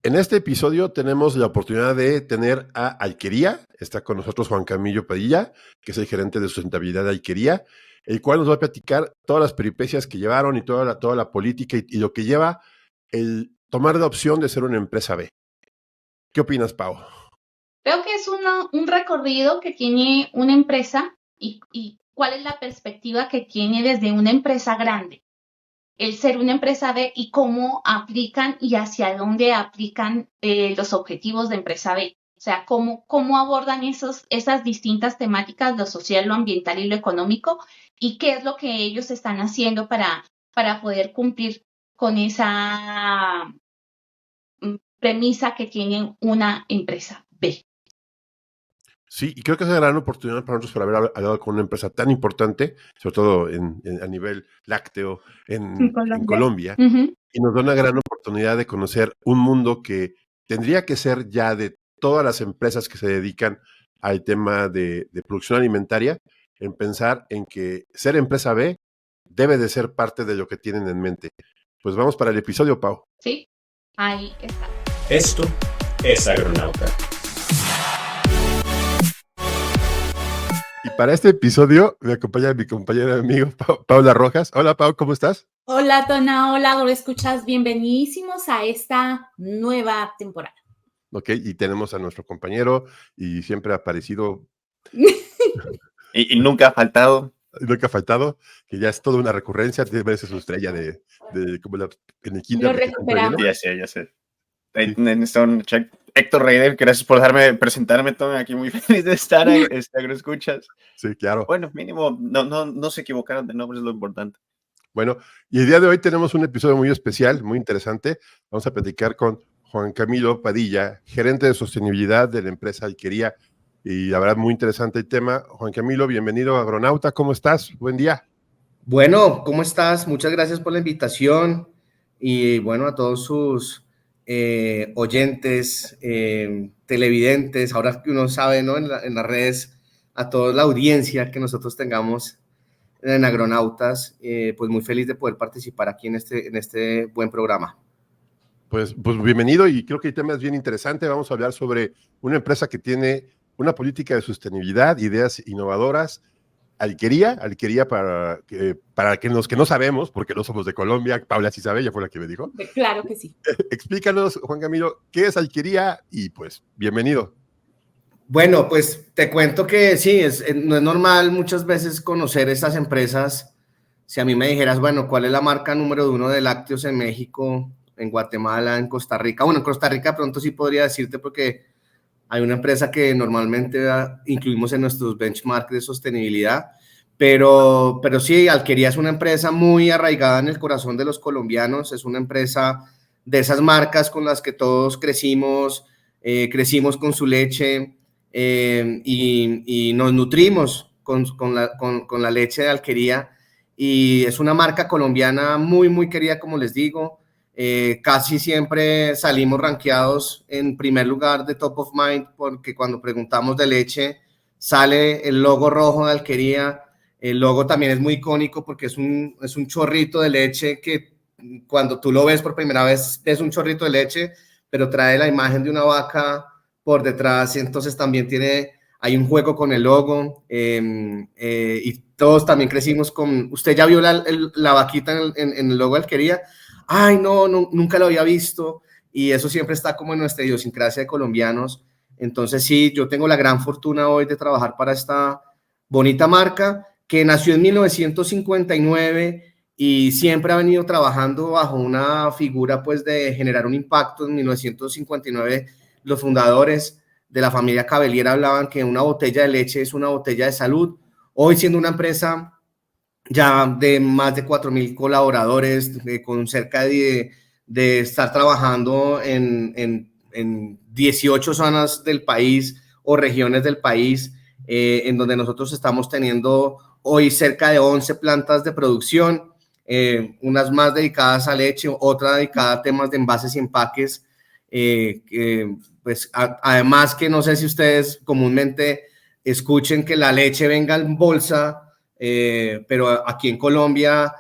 En este episodio tenemos la oportunidad de tener a Alquería. Está con nosotros Juan Camilo Padilla, que es el gerente de sustentabilidad de Alquería, el cual nos va a platicar todas las peripecias que llevaron y toda la política y lo que lleva el tomar la opción de ser una empresa B. ¿Qué opinas, Pau? Creo que es un recorrido que tiene una empresa y cuál es la perspectiva que tiene desde una empresa grande. El ser una empresa B y cómo aplican y hacia dónde aplican los objetivos de empresa B. O sea, cómo abordan esas distintas temáticas, lo social, lo ambiental y lo económico, y qué es lo que ellos están haciendo para poder cumplir con esa premisa que tienen una empresa B. Sí, y creo que es una gran oportunidad para nosotros por haber hablado con una empresa tan importante, sobre todo a nivel lácteo en Colombia, Uh-huh. y nos da una gran oportunidad de conocer un mundo que tendría que ser ya de todas las empresas que se dedican al tema de producción alimentaria, en pensar en que ser empresa B debe de ser parte de lo que tienen en mente. Pues vamos para el episodio, Pau. Sí, ahí está. Esto es Agronauta. Y para este episodio me acompaña mi compañera y amigo Paula Rojas. Hola, Pau, ¿cómo estás? Hola, Tona, hola, ¿lo escuchas? Bienvenidísimos a esta nueva temporada. Ok, y tenemos a nuestro compañero y siempre ha aparecido. y nunca ha faltado. Nunca ha faltado, que ya es toda una recurrencia, tiene veces su estrella de como en el kinder. Lo recuperamos. Ya sé. Héctor Reider, gracias por dejarme presentarme, Tony, aquí muy feliz de estar en Agroescuchas. Sí, claro. Bueno, mínimo, no se equivocaron de nombre, es lo importante. Bueno, y el día de hoy tenemos un episodio muy especial, muy interesante. Vamos a platicar con Juan Camilo Padilla, gerente de sostenibilidad de la empresa Alquería. Y la verdad, muy interesante el tema. Juan Camilo, bienvenido a Agronauta, ¿cómo estás? Buen día. Bueno, ¿cómo estás? Muchas gracias por la invitación y bueno, a todos sus oyentes, televidentes, ahora que uno sabe, ¿no? En las redes, a toda la audiencia que nosotros tengamos en Agronautas, pues muy feliz de poder participar aquí en este buen programa. Pues bienvenido, y creo que el tema es bien interesante. Vamos a hablar sobre una empresa que tiene una política de sostenibilidad, ideas innovadoras. Alquería para que los que no sabemos, porque no somos de Colombia, Paula sí sabe, ella fue la que me dijo. Claro que sí. Explícanos, Juan Camilo, ¿qué es Alquería? Y pues, bienvenido. Bueno, pues te cuento que sí, no es normal muchas veces conocer estas empresas. Si a mí me dijeras, bueno, ¿cuál es la marca número 1 de lácteos en México, en Guatemala, en Costa Rica? Bueno, en Costa Rica pronto sí podría decirte porque hay una empresa que normalmente incluimos en nuestros benchmarks de sostenibilidad, pero sí, Alquería es una empresa muy arraigada en el corazón de los colombianos, es una empresa de esas marcas con las que todos crecimos con su leche y nos nutrimos con la leche de Alquería, y es una marca colombiana muy, muy querida, como les digo. Casi siempre salimos rankeados en primer lugar de Top of Mind, porque cuando preguntamos de leche sale el logo rojo de Alquería. El logo también es muy icónico porque es un chorrito de leche que cuando tú lo ves por primera vez es un chorrito de leche, pero trae la imagen de una vaca por detrás, y entonces también hay un juego con el logo, y todos también crecimos con, usted ya vio la vaquita en el logo de Alquería. Ay, no, nunca lo había visto, y eso siempre está como en nuestra idiosincrasia de colombianos. Entonces sí, yo tengo la gran fortuna hoy de trabajar para esta bonita marca que nació en 1959 y siempre ha venido trabajando bajo una figura pues de generar un impacto. En 1959 los fundadores de la familia Cabelliera hablaban que una botella de leche es una botella de salud. Hoy, siendo una empresa ya de más de 4,000 colaboradores, con cerca de estar trabajando en 18 zonas del país o regiones del país, en donde nosotros estamos teniendo hoy cerca de 11 plantas de producción, unas más dedicadas a leche, otra dedicada a temas de envases y empaques. Pues además, que no sé si ustedes comúnmente escuchen que la leche venga en bolsa, pero aquí en Colombia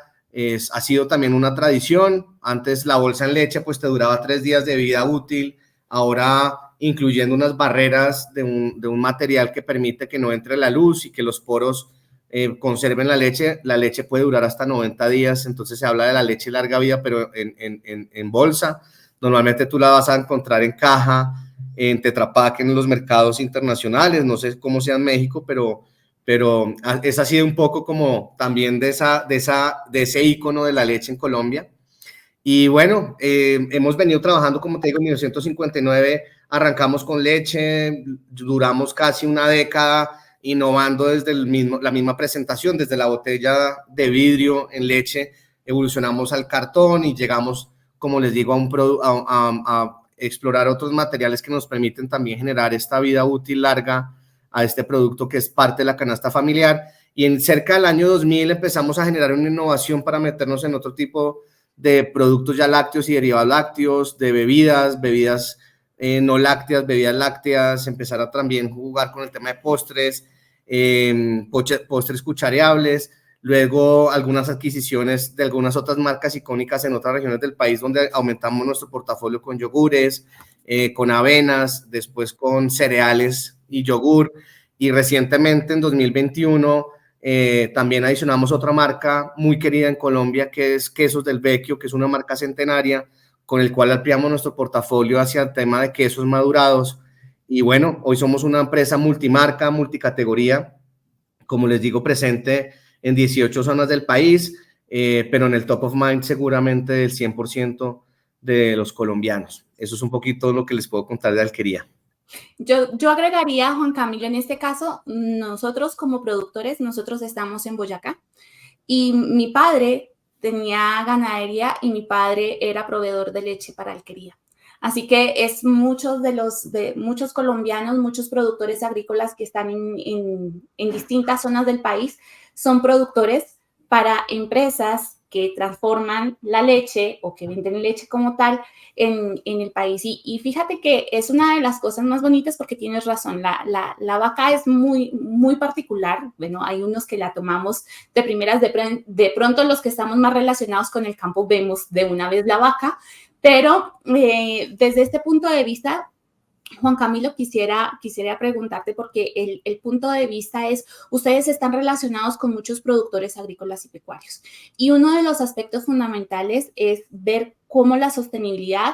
ha sido también una tradición. Antes la bolsa en leche pues te duraba 3 días de vida útil, ahora incluyendo unas barreras de un material que permite que no entre la luz y que los poros conserven la leche puede durar hasta 90 días, entonces se habla de la leche larga vida, pero en bolsa. Normalmente tú la vas a encontrar en caja, en Tetra Pak, en los mercados internacionales, no sé cómo sea en México, pero esa ha sido un poco como también de ese ícono de la leche en Colombia. Y bueno, hemos venido trabajando, como te digo, en 1959 arrancamos con leche, duramos casi una década innovando desde la misma presentación, desde la botella de vidrio en leche, evolucionamos al cartón y llegamos, como les digo, a explorar otros materiales que nos permiten también generar esta vida útil larga a este producto que es parte de la canasta familiar. Y en cerca del año 2000 empezamos a generar una innovación para meternos en otro tipo de productos ya lácteos y derivados lácteos, de bebidas no lácteas, bebidas lácteas, empezar a también jugar con el tema de postres, postres cuchareables, luego algunas adquisiciones de algunas otras marcas icónicas en otras regiones del país donde aumentamos nuestro portafolio con yogures, con avenas, después con cereales y yogur, y recientemente en 2021 también adicionamos otra marca muy querida en Colombia que es Quesos del Vecchio, que es una marca centenaria con el cual ampliamos nuestro portafolio hacia el tema de quesos madurados. Y bueno, hoy somos una empresa multimarca, multicategoría, como les digo, presente en 18 zonas del país, pero en el top of mind seguramente del 100% de los colombianos. Eso es un poquito lo que les puedo contar de Alquería. Yo agregaría, Juan Camilo, en este caso, nosotros como productores, nosotros estamos en Boyacá y mi padre tenía ganadería y mi padre era proveedor de leche para Alquería. Así que es muchos colombianos, muchos productores agrícolas que están en distintas zonas del país, son productores para empresas que transforman la leche o que venden leche como tal en el país. Y fíjate que es una de las cosas más bonitas porque tienes razón, la vaca es muy, muy particular. Bueno, hay unos que la tomamos de primeras, de pronto los que estamos más relacionados con el campo vemos de una vez la vaca, pero desde este punto de vista, Juan Camilo, quisiera preguntarte porque el punto de vista es, ustedes están relacionados con muchos productores agrícolas y pecuarios y uno de los aspectos fundamentales es ver cómo la sostenibilidad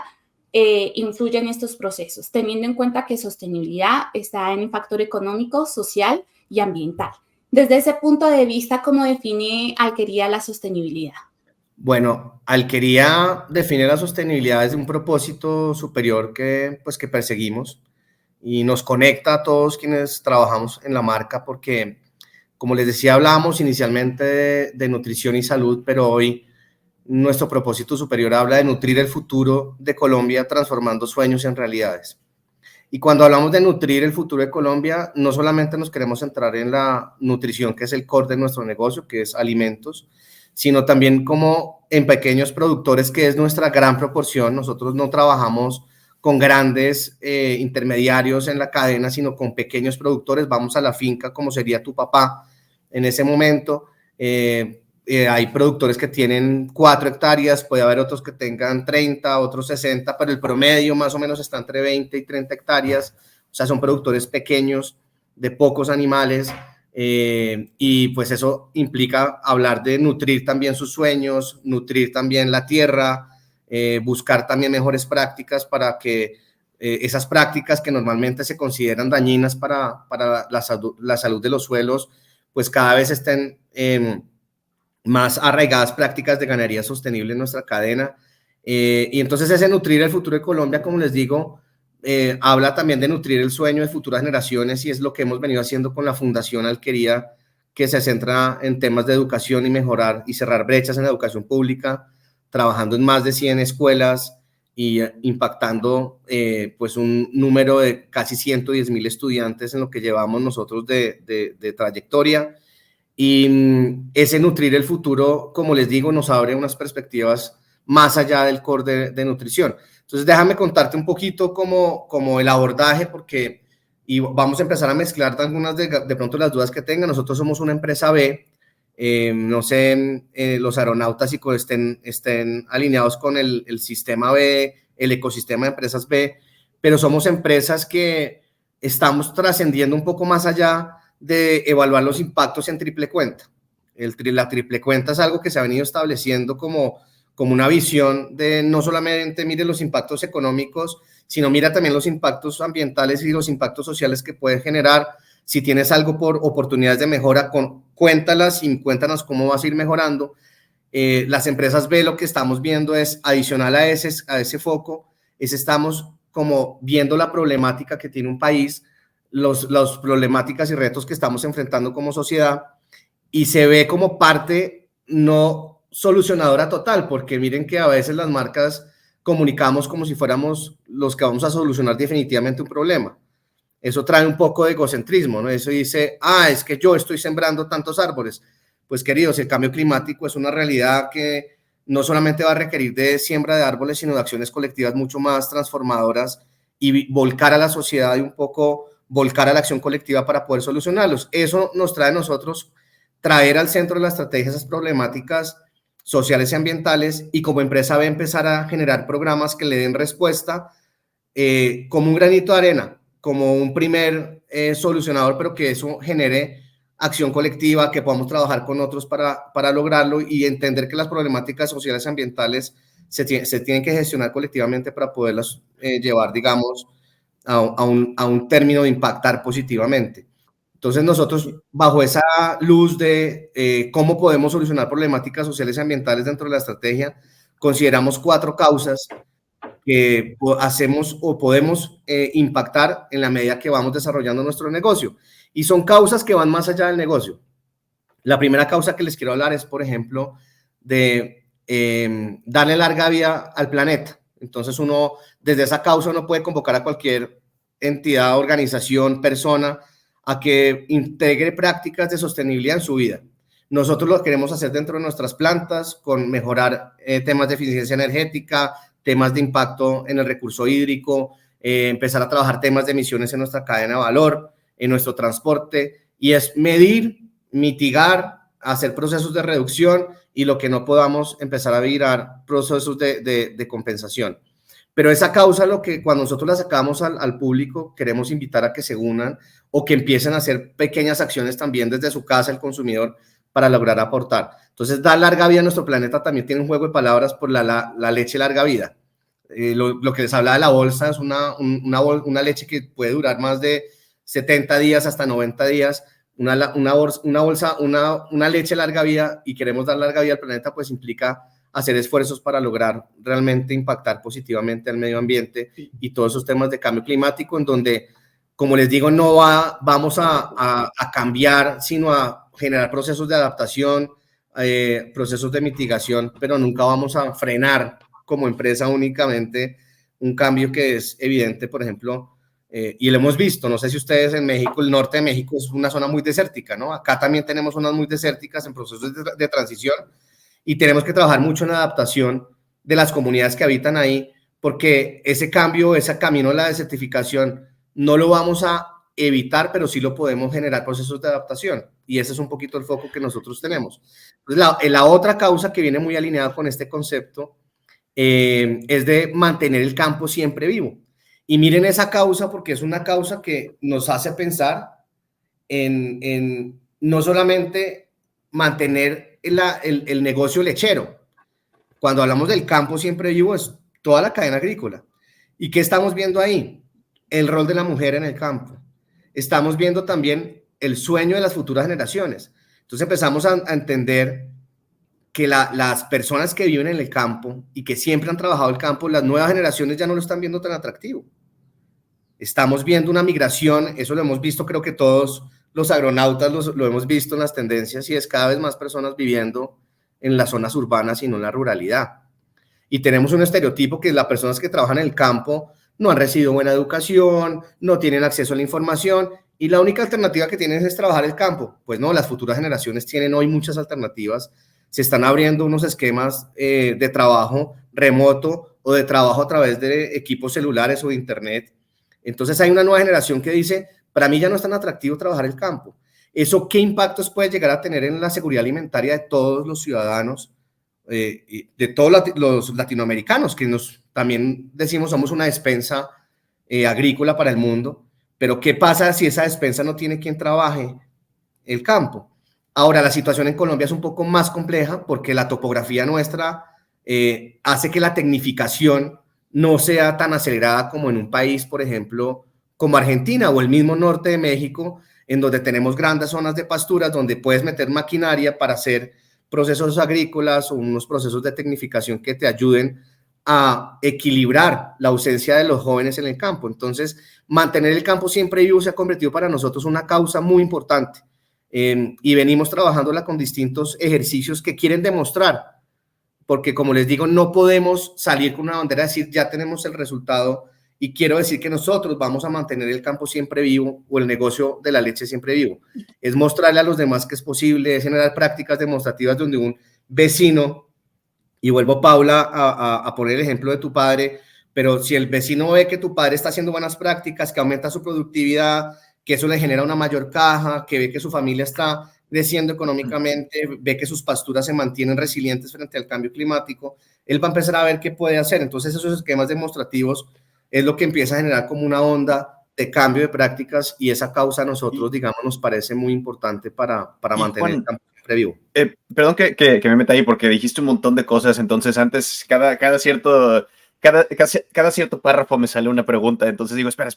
influye en estos procesos, teniendo en cuenta que sostenibilidad está en el factor económico, social y ambiental. Desde ese punto de vista, ¿cómo define Alquería la sostenibilidad? Bueno, Alquería define la sostenibilidad desde un propósito superior que perseguimos y nos conecta a todos quienes trabajamos en la marca porque, como les decía, hablábamos inicialmente de nutrición y salud, pero hoy nuestro propósito superior habla de nutrir el futuro de Colombia transformando sueños en realidades. Y cuando hablamos de nutrir el futuro de Colombia, no solamente nos queremos centrar en la nutrición, que es el core de nuestro negocio, que es alimentos, sino también como en pequeños productores, que es nuestra gran proporción. Nosotros no trabajamos con grandes intermediarios en la cadena, sino con pequeños productores. Vamos a la finca, como sería tu papá en ese momento. Hay productores que tienen 4 hectáreas, puede haber otros que tengan 30, otros 60, pero el promedio más o menos está entre 20 y 30 hectáreas. O sea, son productores pequeños, de pocos animales. Y pues eso implica hablar de nutrir también sus sueños, nutrir también la tierra, buscar también mejores prácticas para que esas prácticas que normalmente se consideran dañinas para la salud de los suelos, pues cada vez estén más arraigadas prácticas de ganadería sostenible en nuestra cadena. Y entonces ese nutrir el futuro de Colombia, como les digo, habla también de nutrir el sueño de futuras generaciones y es lo que hemos venido haciendo con la Fundación Alquería, que se centra en temas de educación y mejorar y cerrar brechas en la educación pública, trabajando en más de 100 escuelas y impactando pues un número de casi 110,000 estudiantes en lo que llevamos nosotros de trayectoria. Y ese nutrir el futuro, como les digo, nos abre unas perspectivas más allá del core de nutrición. Entonces, déjame contarte un poquito como el abordaje, porque y vamos a empezar a mezclar algunas de pronto las dudas que tengan. Nosotros somos una empresa B, no sé, los aeronautas estén alineados con el sistema B, el ecosistema de empresas B, pero somos empresas que estamos trascendiendo un poco más allá de evaluar los impactos en triple cuenta. La triple cuenta es algo que se ha venido estableciendo como una visión de no solamente mire los impactos económicos, sino mira también los impactos ambientales y los impactos sociales que puede generar. Si tienes algo por oportunidades de mejora, cuéntalas y cuéntanos cómo vas a ir mejorando. Las empresas B, lo que estamos viendo es, adicional a ese foco, estamos como viendo la problemática que tiene un país, las problemáticas y retos que estamos enfrentando como sociedad, y se ve como parte no solucionadora total, porque miren que a veces las marcas comunicamos como si fuéramos los que vamos a solucionar definitivamente un problema. Eso trae un poco de egocentrismo, ¿no? Eso dice, es que yo estoy sembrando tantos árboles. Pues queridos, el cambio climático es una realidad que no solamente va a requerir de siembra de árboles, sino de acciones colectivas mucho más transformadoras y volcar a la sociedad y un poco volcar a la acción colectiva para poder solucionarlos. Eso nos trae a nosotros traer al centro de la estrategia esas problemáticas sociales y ambientales, y como empresa B empezar a generar programas que le den respuesta como un granito de arena, como un primer solucionador, pero que eso genere acción colectiva, que podamos trabajar con otros para lograrlo y entender que las problemáticas sociales y ambientales se tienen que gestionar colectivamente para poderlas llevar, digamos, a un término de impactar positivamente. Entonces nosotros, bajo esa luz de cómo podemos solucionar problemáticas sociales y ambientales dentro de la estrategia, consideramos 4 causas que hacemos o podemos impactar en la medida que vamos desarrollando nuestro negocio. Y son causas que van más allá del negocio. La primera causa que les quiero hablar es, por ejemplo, de darle larga vida al planeta. Entonces desde esa causa uno puede convocar a cualquier entidad, organización, persona, a que integre prácticas de sostenibilidad en su vida. Nosotros lo queremos hacer dentro de nuestras plantas, con mejorar temas de eficiencia energética, temas de impacto en el recurso hídrico, empezar a trabajar temas de emisiones en nuestra cadena de valor, en nuestro transporte, y es medir, mitigar, hacer procesos de reducción, y lo que no podamos, empezar a virar procesos de compensación. Pero esa causa, cuando nosotros la sacamos al público, queremos invitar a que se unan o que empiecen a hacer pequeñas acciones también desde su casa, el consumidor, para lograr aportar. Entonces, dar larga vida a nuestro planeta también tiene un juego de palabras por la leche larga vida. Lo que les hablaba de la bolsa es una leche que puede durar más de 70 días hasta 90 días. Una leche larga vida, y queremos dar larga vida al planeta, pues implica hacer esfuerzos para lograr realmente impactar positivamente al medio ambiente y todos esos temas de cambio climático, en donde, como les digo, no vamos a cambiar, sino a generar procesos de adaptación, procesos de mitigación, pero nunca vamos a frenar como empresa únicamente un cambio que es evidente, por ejemplo, y lo hemos visto, no sé si ustedes en México, el norte de México es una zona muy desértica, ¿no? Acá también tenemos zonas muy desérticas en procesos de transición, y tenemos que trabajar mucho en la adaptación de las comunidades que habitan ahí, porque ese cambio, ese camino a la desertificación, no lo vamos a evitar, pero sí lo podemos generar procesos de adaptación, y ese es un poquito el foco que nosotros tenemos. Entonces, la otra causa que viene muy alineada con este concepto es de mantener el campo siempre vivo. Y miren esa causa, porque es una causa que nos hace pensar en no solamente mantener el negocio lechero. Cuando hablamos del campo siempre vivo, es toda la cadena agrícola. ¿Y qué estamos viendo ahí? El rol de la mujer en el campo. Estamos viendo también el sueño de las futuras generaciones. Entonces empezamos a entender que las personas que viven en el campo y que siempre han trabajado el campo, las nuevas generaciones ya no lo están viendo tan atractivo. Estamos viendo una migración, eso lo hemos visto, creo que todos los agronautas lo hemos visto en las tendencias, y es cada vez más personas viviendo en las zonas urbanas y no en la ruralidad. Y tenemos un estereotipo que las personas que trabajan en el campo no han recibido buena educación, no tienen acceso a la información, y la única alternativa que tienen es trabajar el campo. Pues no, las futuras generaciones tienen hoy muchas alternativas. Se están abriendo unos esquemas de trabajo remoto o de trabajo a través de equipos celulares o de internet. Entonces hay una nueva generación que dice, para mí ya no es tan atractivo trabajar el campo. ¿Eso qué impactos puede llegar a tener en la seguridad alimentaria de todos los ciudadanos, de todos los latinoamericanos, que también decimos somos una despensa agrícola para el mundo? Pero ¿qué pasa si esa despensa no tiene quien trabaje el campo? Ahora, la situación en Colombia es un poco más compleja porque la topografía nuestra hace que la tecnificación no sea tan acelerada como en un país, por ejemplo, como Argentina o el mismo norte de México, en donde tenemos grandes zonas de pasturas donde puedes meter maquinaria para hacer procesos agrícolas o unos procesos de tecnificación que te ayuden a equilibrar la ausencia de los jóvenes en el campo. Entonces, mantener el campo siempre vivo se ha convertido para nosotros una causa muy importante, y venimos trabajándola con distintos ejercicios que quieren demostrar, porque como les digo, no podemos salir con una bandera y decir ya tenemos el resultado y quiero decir que nosotros vamos a mantener el campo siempre vivo o el negocio de la leche siempre vivo. Es mostrarle a los demás que es posible, es generar prácticas demostrativas donde un vecino, y vuelvo, Paula, a poner el ejemplo de tu padre, pero si el vecino ve que tu padre está haciendo buenas prácticas, que aumenta su productividad, que eso le genera una mayor caja, que ve que su familia está creciendo económicamente, ve que sus pasturas se mantienen resilientes frente al cambio climático, él va a empezar a ver qué puede hacer. Entonces esos esquemas demostrativos es lo que empieza a generar como una onda de cambio de prácticas, y esa causa a nosotros, digamos, nos parece muy importante para mantener el campo siempre vivo. Perdón que me meta ahí porque dijiste un montón de cosas, entonces antes cada cierto párrafo me sale una pregunta, entonces digo, espera.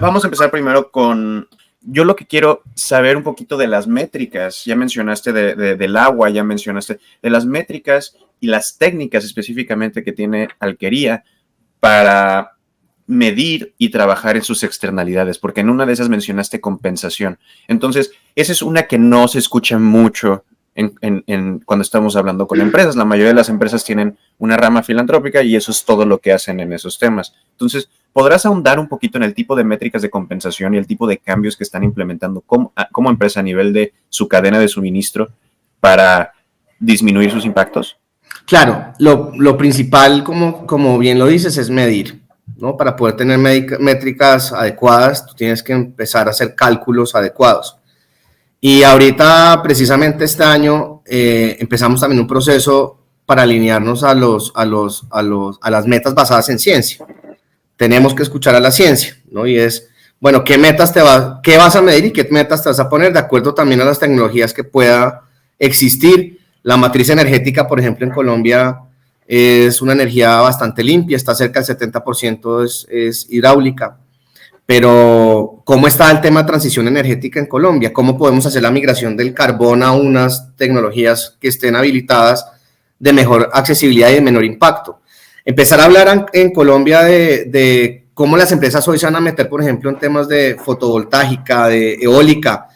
Vamos a empezar primero con, yo lo que quiero saber un poquito de las métricas. Ya mencionaste del agua, ya mencionaste de las métricas y las técnicas específicamente que tiene Alquería para medir y trabajar en sus externalidades, porque en una de esas mencionaste compensación. Entonces, esa es una que no se escucha mucho cuando estamos hablando con empresas. La mayoría de las empresas tienen una rama filantrópica y eso es todo lo que hacen en esos temas. Entonces, ¿podrás ahondar un poquito en el tipo de métricas de compensación y el tipo de cambios que están implementando como empresa a nivel de su cadena de suministro para disminuir sus impactos? Claro, lo principal, como bien lo dices, es medir, ¿no? Para poder tener métricas adecuadas, tú tienes que empezar a hacer cálculos adecuados. Y ahorita, precisamente este año, empezamos también un proceso para alinearnos a las metas basadas en ciencia. Tenemos que escuchar a la ciencia, ¿no? Y es, bueno, ¿qué vas a medir y qué metas te vas a poner de acuerdo también a las tecnologías que pueda existir? La matriz energética, por ejemplo, en Colombia es una energía bastante limpia, está cerca del 70% es hidráulica. Pero, ¿cómo está el tema de transición energética en Colombia? ¿Cómo podemos hacer la migración del carbón a unas tecnologías que estén habilitadas de mejor accesibilidad y de menor impacto? Empezar a hablar en Colombia de cómo las empresas hoy se van a meter, por ejemplo, en temas de fotovoltaica, de eólica,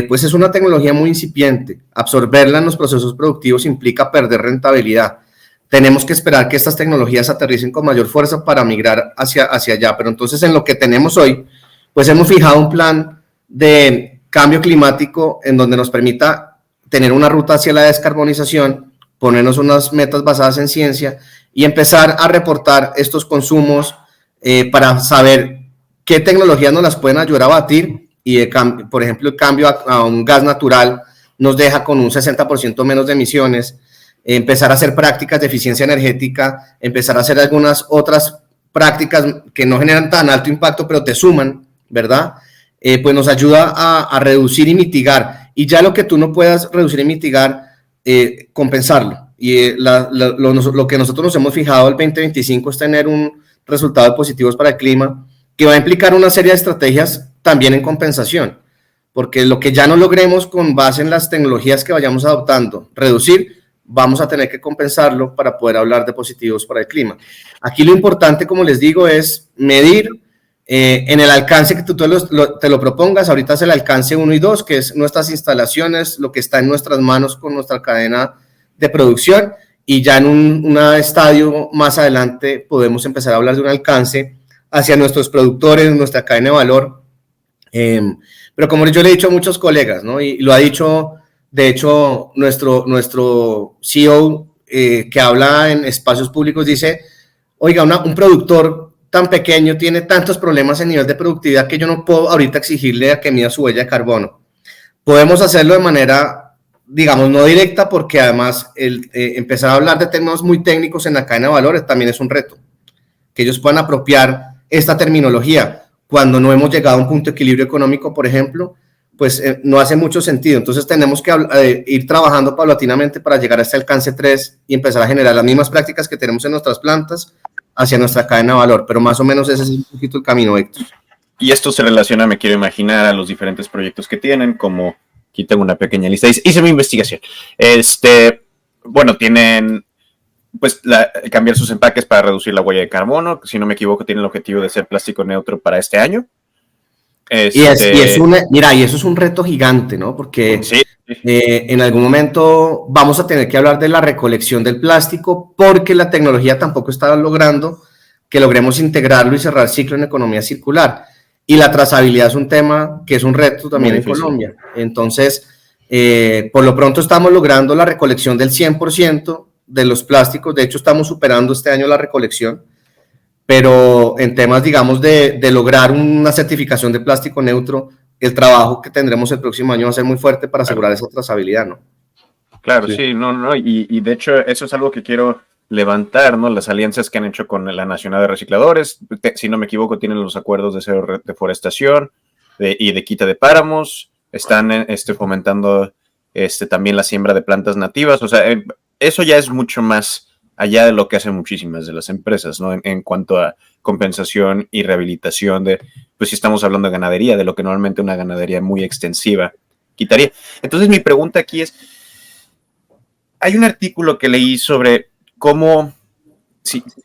pues es una tecnología muy incipiente. Absorberla en los procesos productivos implica perder rentabilidad. Tenemos que esperar que estas tecnologías aterricen con mayor fuerza para migrar hacia allá. Pero entonces, en lo que tenemos hoy, pues hemos fijado un plan de cambio climático en donde nos permita tener una ruta hacia la descarbonización, ponernos unas metas basadas en ciencia y empezar a reportar estos consumos para saber qué tecnologías nos las pueden ayudar a batir. Y, por ejemplo, el cambio a un gas natural nos deja con un 60% menos de emisiones. Empezar a hacer prácticas de eficiencia energética, empezar a hacer algunas otras prácticas que no generan tan alto impacto, pero te suman, ¿verdad? Pues nos ayuda a reducir y mitigar. Y ya lo que tú no puedas reducir y mitigar, compensarlo. Y lo que nosotros nos hemos fijado el 2025 es tener un resultado positivo para el clima, que va a implicar una serie de estrategias también en compensación, porque lo que ya no logremos con base en las tecnologías que vayamos adoptando, reducir, vamos a tener que compensarlo para poder hablar de positivos para el clima. Aquí lo importante, como les digo, es medir en el alcance que tú te lo propongas. Ahorita es el alcance 1 y 2, que es nuestras instalaciones, lo que está en nuestras manos con nuestra cadena de producción, y ya en un estadio más adelante podemos empezar a hablar de un alcance hacia nuestros productores, nuestra cadena de valor. Pero como yo le he dicho a muchos colegas, ¿no? Y lo ha dicho, de hecho, nuestro CEO que habla en espacios públicos dice, oiga, un productor tan pequeño tiene tantos problemas en nivel de productividad que yo no puedo ahorita exigirle a que mida su huella de carbono. Podemos hacerlo de manera, digamos, no directa, porque además empezar a hablar de temas muy técnicos en la cadena de valores también es un reto. Que ellos puedan apropiar esta terminología cuando no hemos llegado a un punto de equilibrio económico, por ejemplo, pues no hace mucho sentido. Entonces tenemos que ir trabajando paulatinamente para llegar a este alcance 3 y empezar a generar las mismas prácticas que tenemos en nuestras plantas hacia nuestra cadena de valor, pero más o menos ese es un poquito el camino, Héctor. Y esto se relaciona, me quiero imaginar, a los diferentes proyectos que tienen, como aquí tengo una pequeña lista, hice mi investigación. Bueno, tienen pues cambiar sus empaques para reducir la huella de carbono, si no me equivoco, tienen el objetivo de ser plástico neutro para este año. Y eso es un reto gigante, ¿no? Porque sí. En algún momento vamos a tener que hablar de la recolección del plástico, porque la tecnología tampoco está logrando que logremos integrarlo y cerrar ciclo en economía circular. Y la trazabilidad es un tema que es un reto también en Colombia. Entonces, por lo pronto estamos logrando la recolección del 100% de los plásticos. De hecho, estamos superando este año la recolección. Pero en temas, digamos, de lograr una certificación de plástico neutro, el trabajo que tendremos el próximo año va a ser muy fuerte para asegurar esa trazabilidad, ¿no? Claro, sí, no, y de hecho eso es algo que quiero levantar, ¿no? Las alianzas que han hecho con la Nacional de Recicladores, si no me equivoco, tienen los acuerdos de cero deforestación y de quita de páramos, están fomentando también la siembra de plantas nativas, o sea, eso ya es mucho más allá de lo que hacen muchísimas de las empresas, ¿no? En cuanto a compensación y rehabilitación pues si estamos hablando de ganadería, de lo que normalmente una ganadería muy extensiva quitaría. Entonces mi pregunta aquí es, hay un artículo que leí sobre cómo,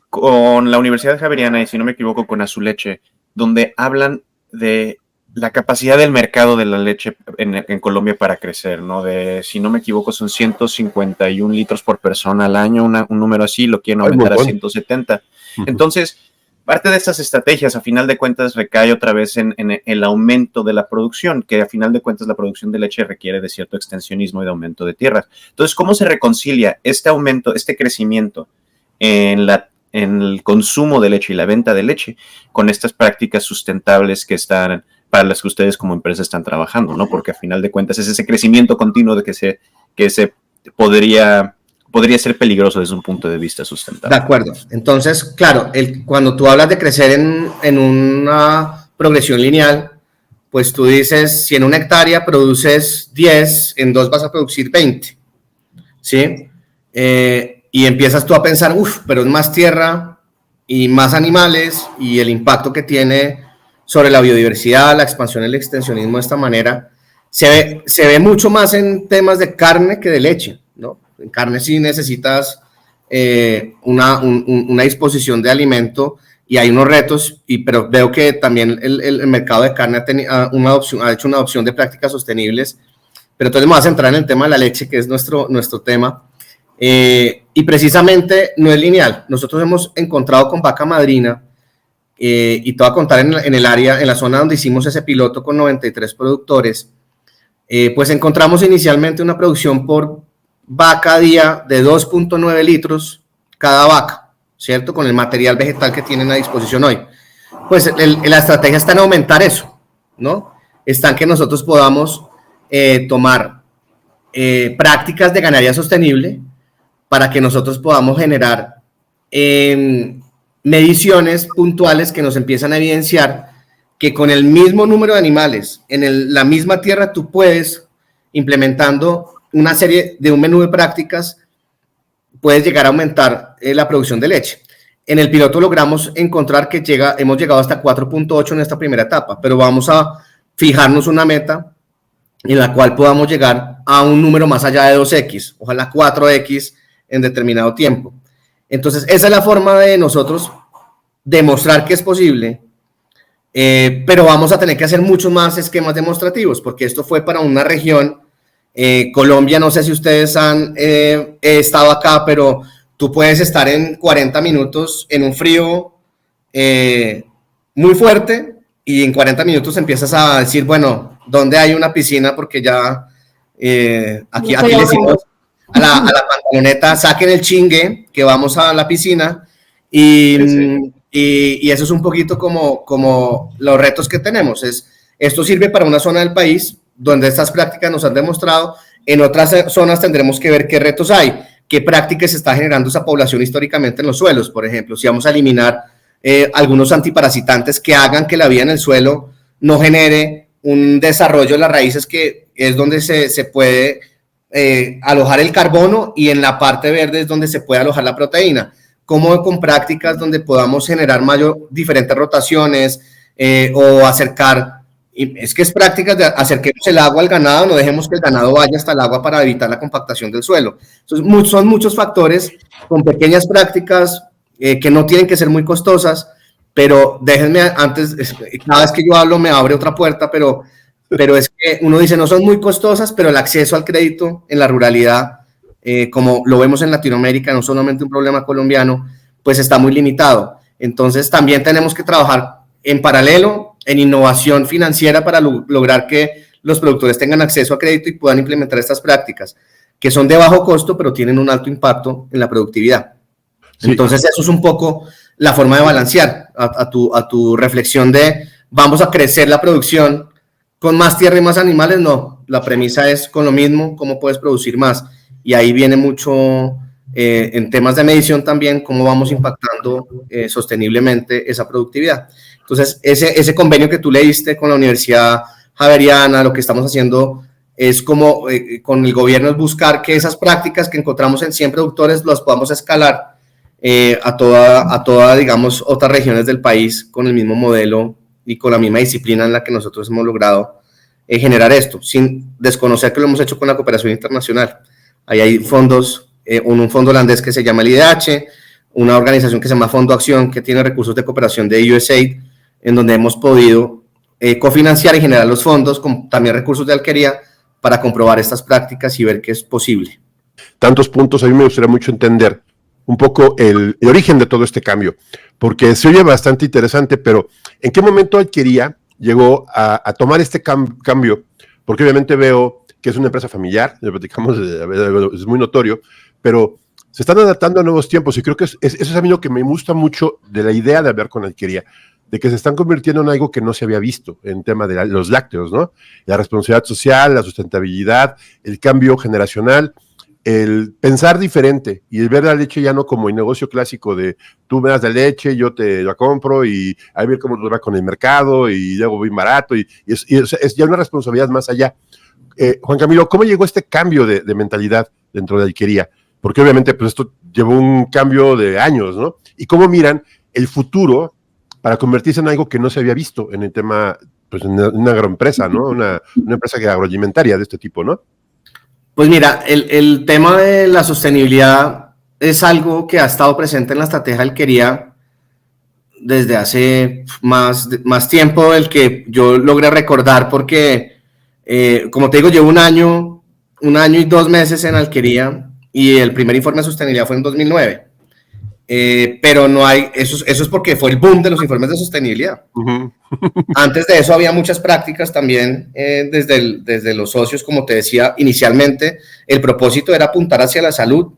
con la Universidad Javeriana, y si no me equivoco, con Azuleche, donde hablan de la capacidad del mercado de la leche en Colombia para crecer, ¿no? Si no me equivoco, son 151 litros por persona al año, un número así, lo quieren aumentar a 170. Entonces, parte de estas estrategias, a final de cuentas, recae otra vez en el aumento de la producción, que a final de cuentas la producción de leche requiere de cierto extensionismo y de aumento de tierras. Entonces, ¿cómo se reconcilia este aumento, este crecimiento en el consumo de leche y la venta de leche con estas prácticas sustentables que están para las que ustedes como empresa están trabajando, ¿no? Porque a final de cuentas es ese crecimiento continuo de que se podría ser peligroso desde un punto de vista sustentable. De acuerdo. Entonces, claro, cuando tú hablas de crecer en una progresión lineal, pues tú dices, si en una hectárea produces 10, en 2 vas a producir 20, ¿sí? Y empiezas tú a pensar, pero es más tierra y más animales, y el impacto que tiene sobre la biodiversidad, la expansión y el extensionismo de esta manera, se ve mucho más en temas de carne que de leche, ¿no? En carne sí necesitas una disposición de alimento y hay unos retos, pero veo que también el mercado de carne ha hecho una adopción de prácticas sostenibles, pero entonces me voy a centrar en el tema de la leche, que es nuestro tema, y precisamente no es lineal. Nosotros hemos encontrado con vaca madrina, y te voy a contar en el área, en la zona donde hicimos ese piloto con 93 productores, pues encontramos inicialmente una producción por vaca día de 2.9 litros cada vaca, ¿cierto? Con el material vegetal que tienen a disposición hoy. Pues la estrategia está en aumentar eso, ¿no? Está en que nosotros podamos tomar prácticas de ganadería sostenible para que nosotros podamos generar mediciones puntuales que nos empiezan a evidenciar que con el mismo número de animales en la misma tierra tú puedes, implementando una serie de un menú de prácticas, puedes llegar a aumentar la producción de leche. En el piloto logramos encontrar que hemos llegado hasta 4.8 en esta primera etapa, pero vamos a fijarnos una meta en la cual podamos llegar a un número más allá de 2x, ojalá 4x en determinado tiempo. Entonces, esa es la forma de nosotros demostrar que es posible, pero vamos a tener que hacer muchos más esquemas demostrativos, porque esto fue para una región. Colombia, no sé si ustedes han estado acá, pero tú puedes estar en 40 minutos en un frío muy fuerte y en 40 minutos empiezas a decir, bueno, ¿dónde hay una piscina? Porque ya aquí le decimos a la pantaloneta, saquen el chingue, que vamos a la piscina, y eso es un poquito como los retos que tenemos. Esto sirve para una zona del país, donde estas prácticas nos han demostrado. En otras zonas tendremos que ver qué retos hay, qué prácticas está generando esa población históricamente en los suelos. Por ejemplo, si vamos a eliminar algunos antiparasitantes que hagan que la vida en el suelo no genere un desarrollo de las raíces, que es donde se puede alojar el carbono, y en la parte verde es donde se puede alojar la proteína. Como con prácticas donde podamos generar diferentes rotaciones o acercar. Es que es prácticas de acerquemos el agua al ganado, no dejemos que el ganado vaya hasta el agua para evitar la compactación del suelo. Entonces, son muchos factores con pequeñas prácticas que no tienen que ser muy costosas, pero déjenme antes, cada vez que yo hablo me abre otra puerta, pero es que uno dice no son muy costosas, pero el acceso al crédito en la ruralidad, como lo vemos en Latinoamérica, no solamente un problema colombiano, pues está muy limitado. Entonces también tenemos que trabajar en paralelo en innovación financiera para lograr que los productores tengan acceso a crédito y puedan implementar estas prácticas, que son de bajo costo, pero tienen un alto impacto en la productividad. Sí. Entonces, eso es un poco la forma de balancear a tu reflexión de vamos a crecer la producción con más tierra y más animales. No, la premisa es con lo mismo, ¿cómo puedes producir más? Y ahí viene mucho en temas de medición también, cómo vamos impactando sosteniblemente esa productividad. Entonces, ese convenio que tú leíste con la Universidad Javeriana, lo que estamos haciendo es como con el gobierno es buscar que esas prácticas que encontramos en 100 productores las podamos escalar a toda, digamos, otras regiones del país con el mismo modelo y con la misma disciplina en la que nosotros hemos logrado generar esto, sin desconocer que lo hemos hecho con la cooperación internacional. Ahí hay fondos, un fondo holandés que se llama el IDH, una organización que se llama Fondo Acción, que tiene recursos de cooperación de USAID, en donde hemos podido cofinanciar y generar los fondos, con también recursos de alquería, para comprobar estas prácticas y ver que es posible. Tantos puntos, a mí me gustaría mucho entender un poco el origen de todo este cambio, porque se oye bastante interesante, pero ¿en qué momento Alquería llegó a tomar este cambio? Porque obviamente veo que es una empresa familiar, lo platicamos, es muy notorio, pero se están adaptando a nuevos tiempos, y creo que eso es a mí lo que me gusta mucho de la idea de hablar con Alquería, de que se están convirtiendo en algo que no se había visto en tema de los lácteos, ¿no? La responsabilidad social, la sustentabilidad, el cambio generacional, el pensar diferente y el ver la leche ya no como el negocio clásico de tú me das la leche, yo te la compro y a ver cómo nos va con el mercado y luego bien barato y es ya una responsabilidad más allá. Juan Camilo, ¿cómo llegó este cambio de mentalidad dentro de Alquería? Porque obviamente pues esto llevó un cambio de años, ¿no? ¿Y cómo miran el futuro para convertirse en algo que no se había visto en el tema, pues en una agroempresa, ¿no? Una empresa agroalimentaria de este tipo, ¿no? Pues mira, el tema de la sostenibilidad es algo que ha estado presente en la estrategia de Alquería desde hace más tiempo del que yo logré recordar, porque, como te digo, llevo un año y 2 meses en Alquería, y el primer informe de sostenibilidad fue en 2009. Pero no hay, eso es porque fue el boom de los informes de sostenibilidad. Uh-huh. Antes de eso había muchas prácticas también desde los socios, como te decía inicialmente, el propósito era apuntar hacia la salud,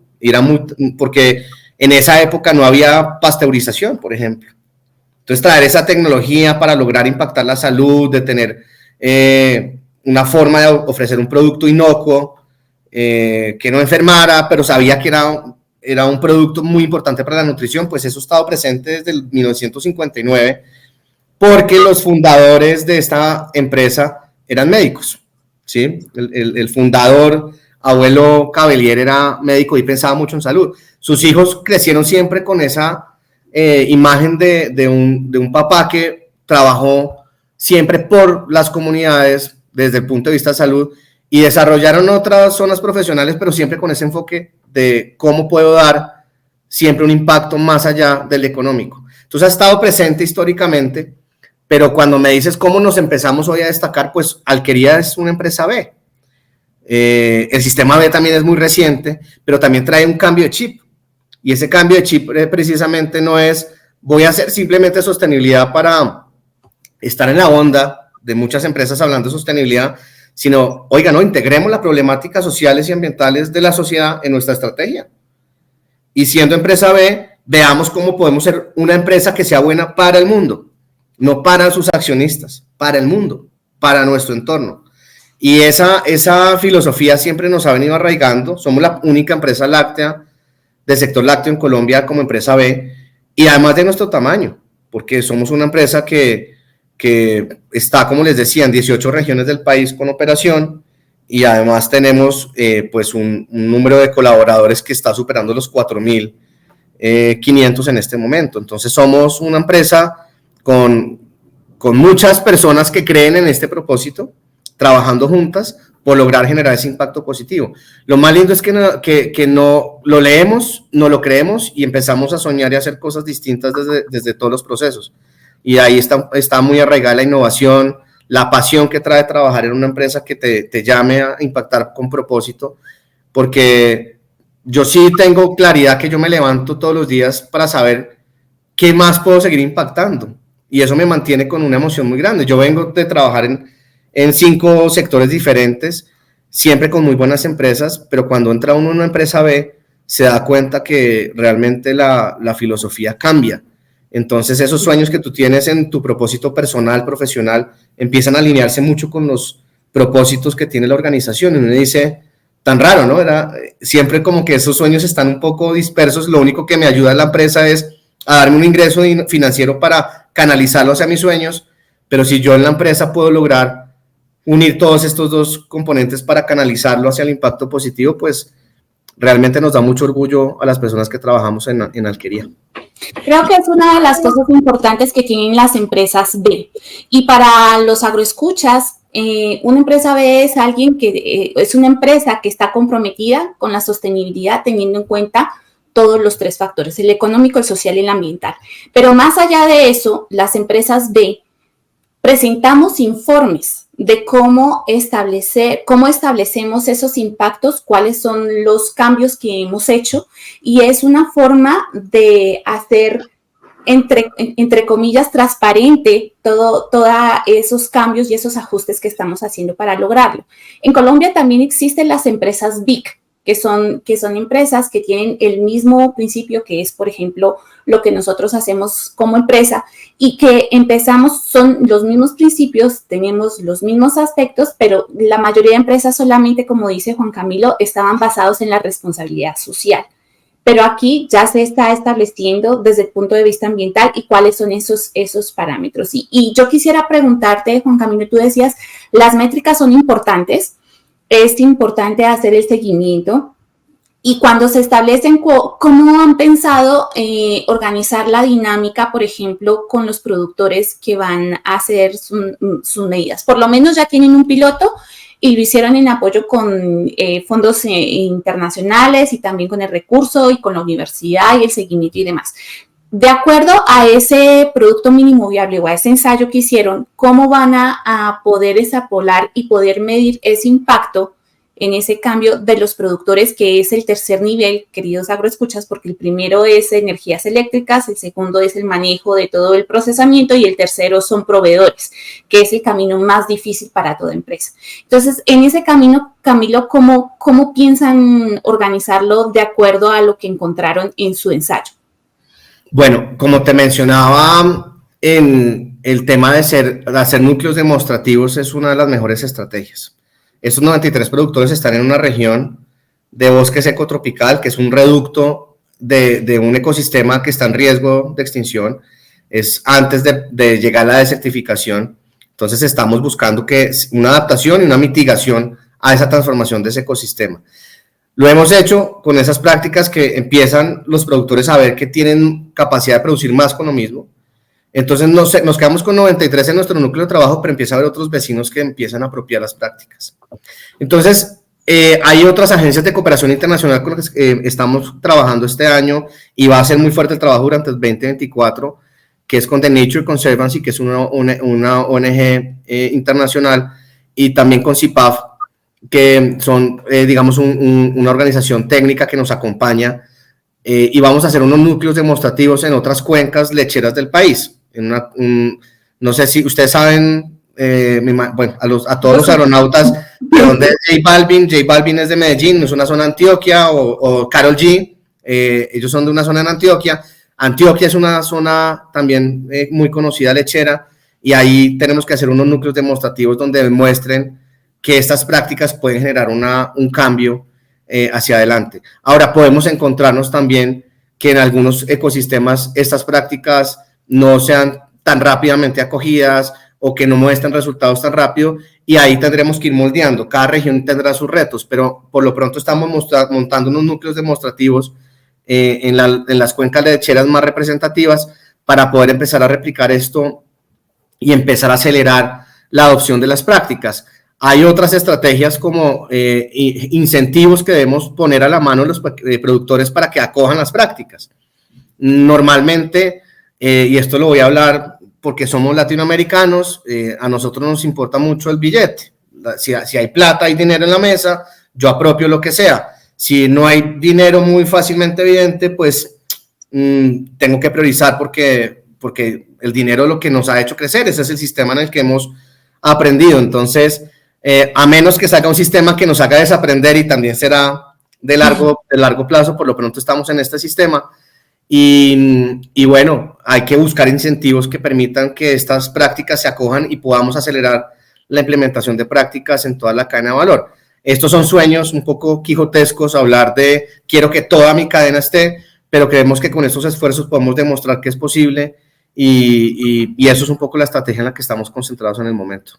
porque en esa época no había pasteurización, por ejemplo. Entonces traer esa tecnología para lograr impactar la salud, de tener una forma de ofrecer un producto inocuo, que no enfermara, pero sabía que era un producto muy importante para la nutrición, pues eso ha estado presente desde el 1959, porque los fundadores de esta empresa eran médicos, ¿sí? El fundador, abuelo Cabellier, era médico y pensaba mucho en salud. Sus hijos crecieron siempre con esa imagen de un papá que trabajó siempre por las comunidades desde el punto de vista de salud, y desarrollaron otras zonas profesionales, pero siempre con ese enfoque de cómo puedo dar siempre un impacto más allá del económico. Entonces ha estado presente históricamente, pero cuando me dices cómo nos empezamos hoy a destacar, pues Alquería es una empresa B. El sistema B también es muy reciente, pero también trae un cambio de chip, y ese cambio de chip precisamente no es voy a hacer simplemente sostenibilidad para estar en la onda de muchas empresas hablando de sostenibilidad, sino, oiga, no, integremos las problemáticas sociales y ambientales de la sociedad en nuestra estrategia. Y siendo empresa B, veamos cómo podemos ser una empresa que sea buena para el mundo, no para sus accionistas, para el mundo, para nuestro entorno. Y esa filosofía siempre nos ha venido arraigando. Somos la única empresa láctea del sector lácteo en Colombia como empresa B, y además de nuestro tamaño, porque somos una empresa que está, como les decía, en 18 regiones del país con operación, y además tenemos pues un número de colaboradores que está superando los 4.500 en este momento. Entonces somos una empresa con muchas personas que creen en este propósito, trabajando juntas por lograr generar ese impacto positivo. Lo más lindo es que no lo leemos, no lo creemos y empezamos a soñar y a hacer cosas distintas desde todos los procesos. Y ahí está muy arraigada la innovación, la pasión que trae trabajar en una empresa que te llame a impactar con propósito, porque yo sí tengo claridad que yo me levanto todos los días para saber qué más puedo seguir impactando, y eso me mantiene con una emoción muy grande. Yo vengo de trabajar en 5 sectores diferentes, siempre con muy buenas empresas, pero cuando entra uno en una empresa B, se da cuenta que realmente la filosofía cambia. Entonces esos sueños que tú tienes en tu propósito personal, profesional, empiezan a alinearse mucho con los propósitos que tiene la organización. Y uno dice, tan raro, ¿no? Siempre como que esos sueños están un poco dispersos, lo único que me ayuda la empresa es a darme un ingreso financiero para canalizarlo hacia mis sueños, pero si yo en la empresa puedo lograr unir todos estos dos componentes para canalizarlo hacia el impacto positivo, pues realmente nos da mucho orgullo a las personas que trabajamos en Alquería. Creo que es una de las cosas importantes que tienen las empresas B. Y para los agroescuchas, una empresa B es alguien que es una empresa que está comprometida con la sostenibilidad, teniendo en cuenta todos los 3 factores, el económico, el social y el ambiental. Pero más allá de eso, las empresas B presentamos informes de cómo establecemos esos impactos, cuáles son los cambios que hemos hecho, y es una forma de hacer, entre comillas, transparente todos esos cambios y esos ajustes que estamos haciendo para lograrlo. En Colombia también existen las empresas BIC, que son empresas que tienen el mismo principio, que es, por ejemplo, lo que nosotros hacemos como empresa, y que son los mismos principios, tenemos los mismos aspectos, pero la mayoría de empresas solamente, como dice Juan Camilo, estaban basados en la responsabilidad social. Pero aquí ya se está estableciendo desde el punto de vista ambiental y cuáles son esos parámetros. Y yo quisiera preguntarte, Juan Camilo, tú decías, las métricas son importantes, es importante hacer el seguimiento, y cuando se establecen, ¿cómo han pensado organizar la dinámica, por ejemplo, con los productores que van a hacer sus medidas? Por lo menos ya tienen un piloto y lo hicieron en apoyo con fondos internacionales y también con el recurso y con la universidad y el seguimiento y demás. De acuerdo a ese producto mínimo viable o a ese ensayo que hicieron, ¿cómo van a poder extrapolar y poder medir ese impacto en ese cambio de los productores, que es el tercer nivel, queridos agroescuchas, porque el primero es energías eléctricas, el segundo es el manejo de todo el procesamiento y el tercero son proveedores, que es el camino más difícil para toda empresa? Entonces, en ese camino, Camilo, ¿cómo piensan organizarlo de acuerdo a lo que encontraron en su ensayo? Bueno, como te mencionaba, en el tema de hacer núcleos demostrativos es una de las mejores estrategias. Estos 93 productores están en una región de bosque seco tropical, que es un reducto de un ecosistema que está en riesgo de extinción. Es antes de llegar a la desertificación. Entonces estamos buscando una adaptación y una mitigación a esa transformación de ese ecosistema. Lo hemos hecho con esas prácticas que empiezan los productores a ver que tienen capacidad de producir más con lo mismo. Entonces nos quedamos con 93 en nuestro núcleo de trabajo, pero empieza a haber otros vecinos que empiezan a apropiar las prácticas. Entonces, hay otras agencias de cooperación internacional con las que estamos trabajando este año, y va a ser muy fuerte el trabajo durante el 2024, que es con The Nature Conservancy, que es una ONG internacional, y también con CIPAF, que son, digamos, una organización técnica que nos acompaña, y vamos a hacer unos núcleos demostrativos en otras cuencas lecheras del país. No sé si ustedes saben, bueno, a todos los aeronautas de dónde es J Balvin. J Balvin es de Medellín, es una zona de Antioquia, o Karol G, ellos son de una zona en Antioquia. Antioquia es una zona también muy conocida lechera, y ahí tenemos que hacer unos núcleos demostrativos donde demuestren que estas prácticas pueden generar un cambio hacia adelante. Ahora, podemos encontrarnos también que en algunos ecosistemas estas prácticas no sean tan rápidamente acogidas o que no muestren resultados tan rápido, y ahí tendremos que ir moldeando. Cada región tendrá sus retos, pero por lo pronto estamos montando unos núcleos demostrativos en las cuencas lecheras más representativas para poder empezar a replicar esto y empezar a acelerar la adopción de las prácticas. Hay otras estrategias como incentivos que debemos poner a la mano de los productores para que acojan las prácticas. Normalmente, y esto lo voy a hablar porque somos latinoamericanos, a nosotros nos importa mucho el billete. Si hay plata, hay dinero en la mesa, yo apropio lo que sea. Si no hay dinero muy fácilmente evidente, pues tengo que priorizar porque el dinero es lo que nos ha hecho crecer, ese es el sistema en el que hemos aprendido. Entonces, a menos que salga un sistema que nos haga desaprender, y también será de largo plazo, por lo pronto estamos en este sistema. Y bueno, hay que buscar incentivos que permitan que estas prácticas se acojan y podamos acelerar la implementación de prácticas en toda la cadena de valor. Estos son sueños un poco quijotescos, hablar de quiero que toda mi cadena esté, pero creemos que con estos esfuerzos podemos demostrar que es posible, y eso es un poco la estrategia en la que estamos concentrados en el momento.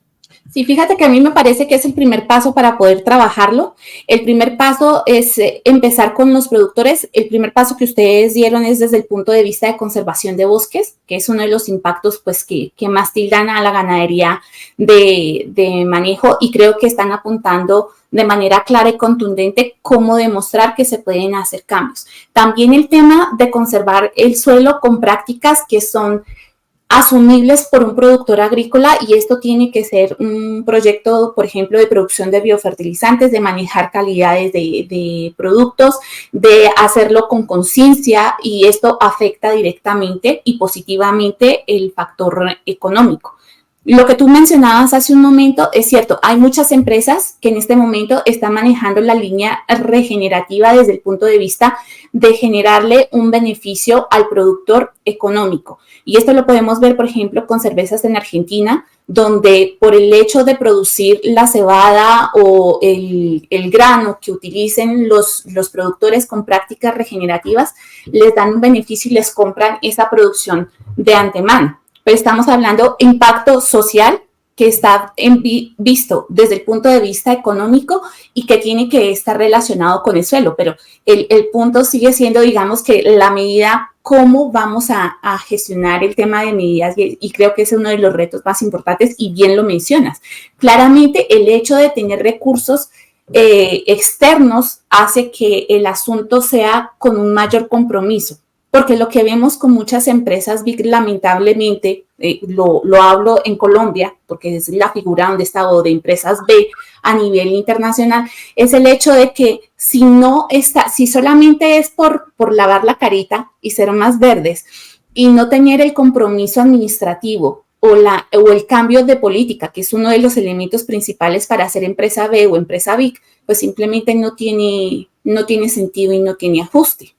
Sí, fíjate que a mí me parece que es el primer paso para poder trabajarlo. El primer paso es empezar con los productores. El primer paso que ustedes dieron es desde el punto de vista de conservación de bosques, que es uno de los impactos pues, que más tildan a la ganadería de manejo, y creo que están apuntando de manera clara y contundente cómo demostrar que se pueden hacer cambios. También el tema de conservar el suelo con prácticas que son asumibles por un productor agrícola, y esto tiene que ser un proyecto, por ejemplo, de producción de biofertilizantes, de manejar calidades de productos, de hacerlo con conciencia, y esto afecta directamente y positivamente el factor económico. Lo que tú mencionabas hace un momento es cierto, hay muchas empresas que en este momento están manejando la línea regenerativa desde el punto de vista de generarle un beneficio al productor económico. Y esto lo podemos ver, por ejemplo, con cervezas en Argentina, donde por el hecho de producir la cebada o el grano que utilicen los productores con prácticas regenerativas, les dan un beneficio y les compran esa producción de antemano. Pero estamos hablando de impacto social que está visto desde el punto de vista económico y que tiene que estar relacionado con el suelo. Pero el punto sigue siendo, digamos, que la medida, cómo vamos a gestionar el tema de medidas, y creo que ese es uno de los retos más importantes, y bien lo mencionas. Claramente, el hecho de tener recursos externos hace que el asunto sea con un mayor compromiso. Porque lo que vemos con muchas empresas, lamentablemente, lo hablo en Colombia, porque es la figura donde está, o de empresas B a nivel internacional, es el hecho de que si solamente es por lavar la carita y ser más verdes, y no tener el compromiso administrativo o el cambio de política, que es uno de los elementos principales para hacer empresa B o empresa B, pues simplemente no tiene sentido y no tiene ajuste.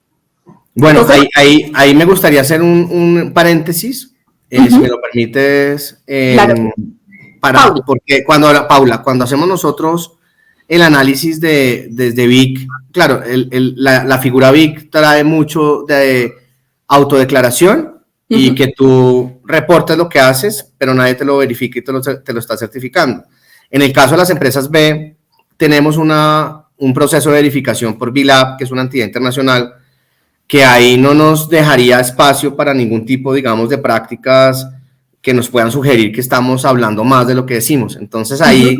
Bueno, ahí me gustaría hacer un paréntesis, si me lo permites, claro. Porque cuando hacemos nosotros el análisis desde VIC, claro, la figura VIC trae mucho de autodeclaración y que tú reportes lo que haces, pero nadie te lo verifica y te lo está certificando. En el caso de las empresas B, tenemos un proceso de verificación por BILAB, que es una entidad internacional, que ahí no nos dejaría espacio para ningún tipo, digamos, de prácticas que nos puedan sugerir que estamos hablando más de lo que decimos. Entonces ahí,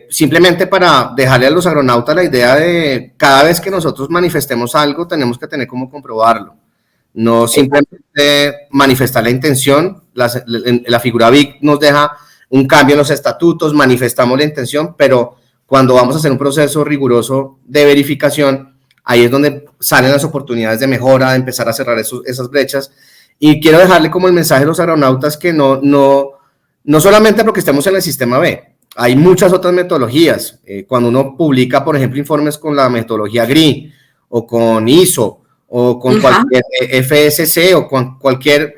simplemente para dejarle a los agronautas la idea de cada vez que nosotros manifestemos algo, tenemos que tener cómo comprobarlo. No simplemente manifestar la intención. La figura VIC nos deja un cambio en los estatutos, manifestamos la intención, pero cuando vamos a hacer un proceso riguroso de verificación, ahí es donde salen las oportunidades de mejora, de empezar a cerrar esas brechas. Y quiero dejarle como el mensaje a los aeronautas que no solamente porque estemos en el sistema B, hay muchas otras metodologías. Cuando uno publica, por ejemplo, informes con la metodología GRI o con ISO o con cualquier FSC o con cualquier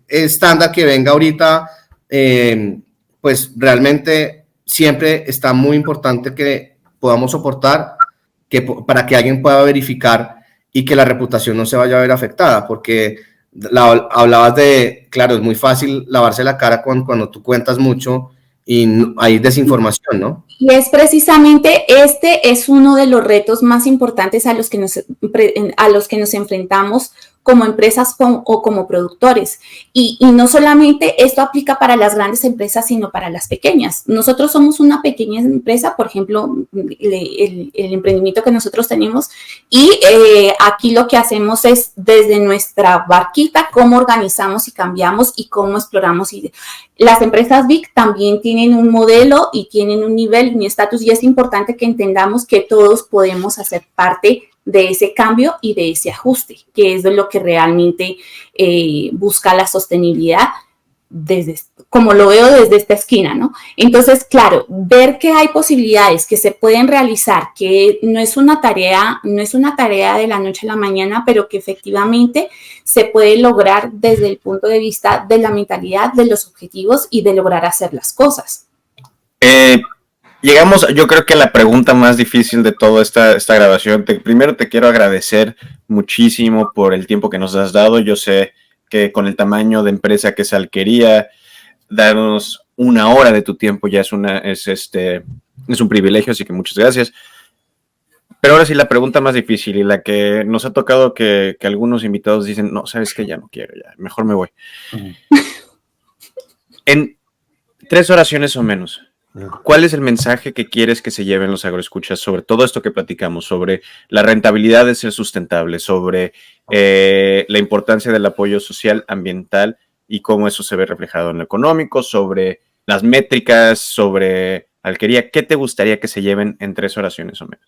estándar que venga ahorita, pues realmente siempre está muy importante que podamos soportar para que alguien pueda verificar y que la reputación no se vaya a ver afectada, porque hablabas de, claro, es muy fácil lavarse la cara cuando tú cuentas mucho y hay desinformación, ¿no? Y es precisamente este es uno de los retos más importantes a los que nos enfrentamos como empresas o como productores. Y no solamente esto aplica para las grandes empresas, sino para las pequeñas. Nosotros somos una pequeña empresa, por ejemplo, el emprendimiento que nosotros tenemos, y aquí lo que hacemos es desde nuestra barquita, cómo organizamos y cambiamos y cómo exploramos. Y las empresas Big también tienen un modelo y tienen un nivel y un estatus, y es importante que entendamos que todos podemos hacer parte de ese cambio y de ese ajuste, que es lo que realmente busca la sostenibilidad, como lo veo desde esta esquina, ¿no? Entonces, claro, ver que hay posibilidades que se pueden realizar, que no es una tarea de la noche a la mañana, pero que efectivamente se puede lograr desde el punto de vista de la mentalidad, de los objetivos y de lograr hacer las cosas. Llegamos, yo creo que a la pregunta más difícil de toda esta grabación. Primero te quiero agradecer muchísimo por el tiempo que nos has dado. Yo sé que con el tamaño de empresa que es Alquería, darnos una hora de tu tiempo ya es un privilegio, así que muchas gracias. Pero ahora sí, la pregunta más difícil y la que nos ha tocado que algunos invitados dicen, no, ¿sabes qué? Ya no quiero, ya, mejor me voy. En 3 oraciones o menos, ¿cuál es el mensaje que quieres que se lleven los agroescuchas sobre todo esto que platicamos, sobre la rentabilidad de ser sustentable, sobre la importancia del apoyo social, ambiental y cómo eso se ve reflejado en lo económico, sobre las métricas, sobre Alquería? ¿Qué te gustaría que se lleven en 3 oraciones o menos?